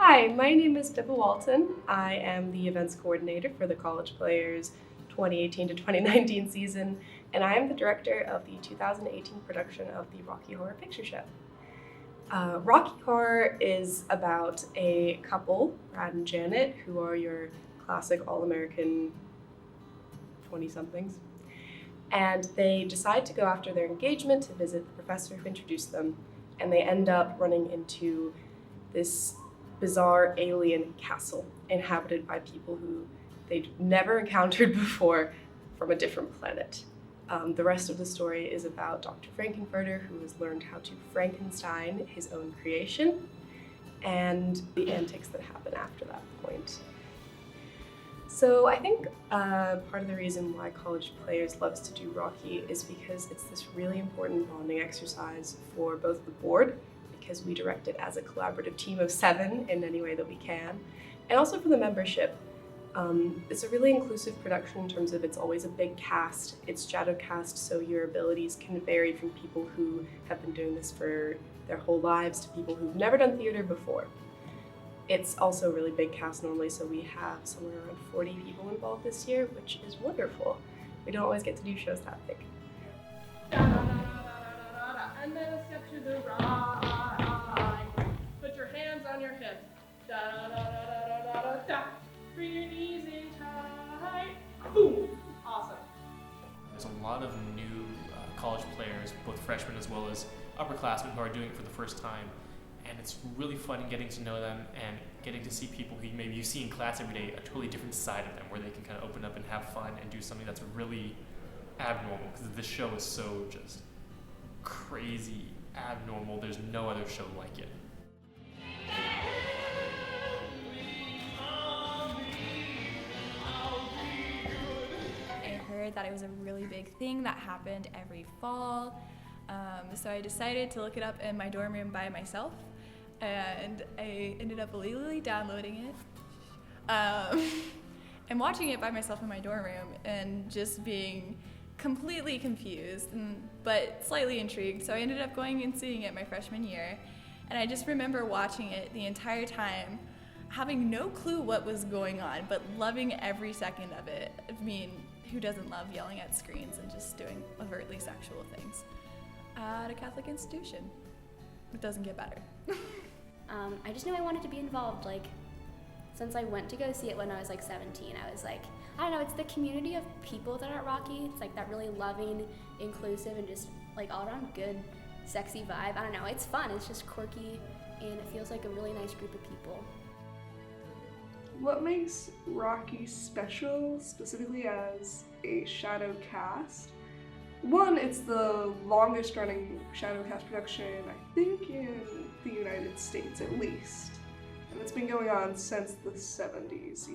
Hi, my name is Dippa Walton. I am the events coordinator for the College Players 2018 to 2019 season, and I am the director of the 2018 production of the Rocky Horror Picture Show. Rocky Horror is about a couple, Brad and Janet, who are your classic all-American 20-somethings, and they decide to go after their engagement to visit the professor who introduced them, and they end up running into this bizarre alien castle inhabited by people who they'd never encountered before from a different planet. The rest of the story is about Dr. Frankenfurter, who has learned how to Frankenstein his own creation, and the antics that happen after that point. So I think part of the reason why College Players loves to do Rocky is because it's this really important bonding exercise for both the board, because we direct it as a collaborative team of 7 in any way that we can, and also for the membership. It's a really inclusive production in terms of it's always a big cast, it's shadow cast, so your abilities can vary from people who have been doing this for their whole lives to people who've never done theater before. It's also a really big cast normally, so we have somewhere around 40 people involved this year, which is wonderful. We don't always get to do shows that big. And then a step to the right. Put your hands on your hips. Da da da da da da da. Bring your knees in tight. Boom. Awesome. There's a lot of new college players, both freshmen as well as upperclassmen, who are doing it for the first time. And it's really fun getting to know them and getting to see people who maybe you see in class every day, a totally different side of them, where they can kind of open up and have fun and do something that's really abnormal, because this show is so just crazy, abnormal. There's no other show like it. I heard that it was a really big thing that happened every fall, so I decided to look it up in my dorm room by myself, and I ended up illegally downloading it and watching it by myself in my dorm room and just being completely confused, but slightly intrigued. So I ended up going and seeing it my freshman year, and I just remember watching it the entire time, having no clue what was going on, but loving every second of it. I mean, who doesn't love yelling at screens and just doing overtly sexual things at a Catholic institution? It doesn't get better. I just knew I wanted to be involved. Like, since I went to go see it when I was like 17, I was like, I don't know, it's the community of people that are at Rocky. It's like that really loving, inclusive, and just like all around good, sexy vibe. I don't know, it's fun, it's just quirky, and it feels like a really nice group of people. What makes Rocky special, specifically as a shadow cast? One, it's the longest running shadow cast production, I think, in the United States at least. And it's been going on since the 70s,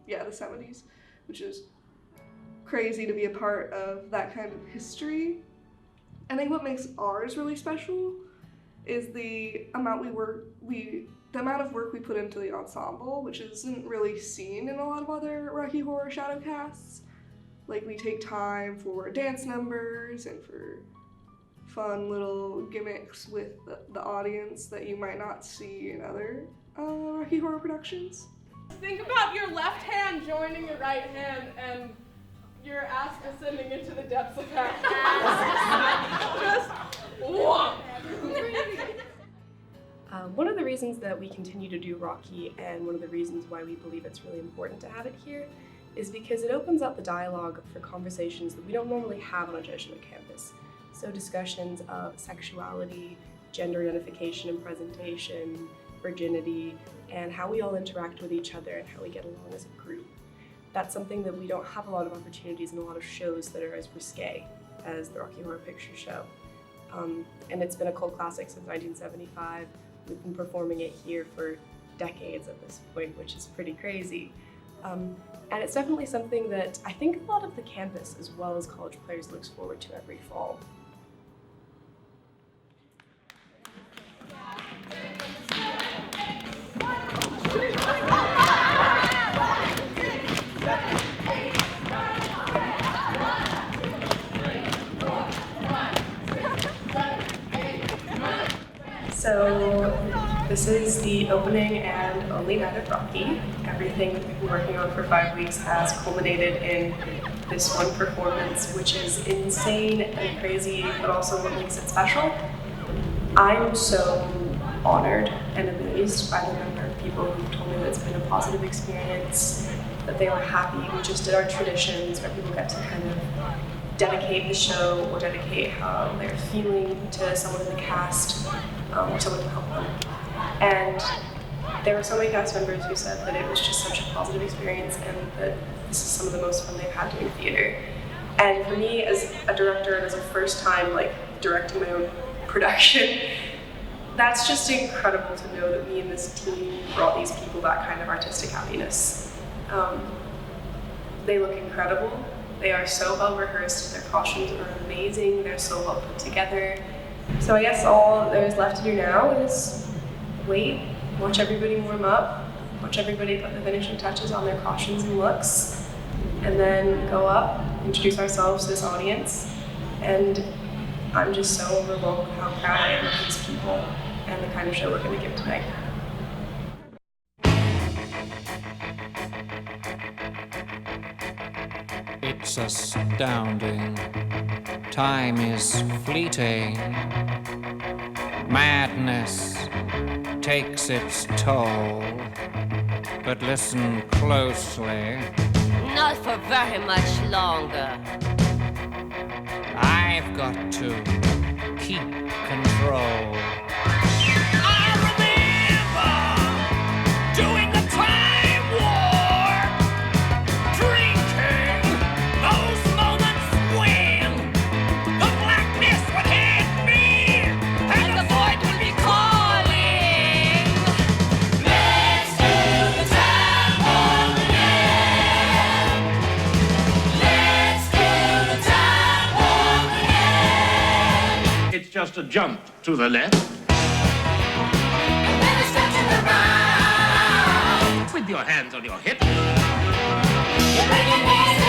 the 70s, which is crazy to be a part of that kind of history. I think what makes ours really special is the amount of work we put into the ensemble, which isn't really seen in a lot of other Rocky Horror shadow casts. Like, we take time for dance numbers and for fun little gimmicks with the audience that you might not see in other Rocky Horror productions. Think about your left hand joining your right hand and your ass descending into the depths of hell. Just whoa. One of the reasons that we continue to do Rocky, and one of the reasons why we believe it's really important to have it here, is because it opens up the dialogue for conversations that we don't normally have on a Jesuit campus. So discussions of sexuality, gender identification and presentation, virginity, and how we all interact with each other and how we get along as a group. That's something that we don't have a lot of opportunities in a lot of shows that are as risque as the Rocky Horror Picture Show. And it's been a cult classic since 1975. We've been performing it here for decades at this point, which is pretty crazy. And it's definitely something that I think a lot of the campus, as well as College Players, looks forward to every fall. So this is the opening and only night of Rocky. Everything that we've been working on for 5 weeks has culminated in this one performance, which is insane and crazy, but also what makes it special. I'm so honored and amazed by the number of people who told me that it's been a positive experience, that they were happy. We just did our traditions where people get to kind of dedicate the show or dedicate how they're feeling to someone in the cast or someone to help them. And there were so many cast members who said that it was just such a positive experience and that this is some of the most fun they've had doing theater. And for me, as a director and as a first time like directing my own production, that's just incredible to know that me and this team brought these people that kind of artistic happiness. They look incredible. They are so well rehearsed. Their costumes are amazing. They're so well put together. So I guess all there's left to do now is wait, watch everybody warm up, watch everybody put the finishing touches on their costumes and looks, and then go up, introduce ourselves to this audience. And I'm just so overwhelmed with how proud I am of these people and the kind of show we're going to give tonight. It's astounding. Time is fleeting. Madness takes its toll. But listen closely. Not for very much longer. I've got to keep control. I remember doing the time war, drinking those moments when the blackness would hit me and the void would be calling. Let's do the time war again. Let's do the time war again. It's just a jump to the left. And then a step to the right. With your hands on your hips. You're bringing me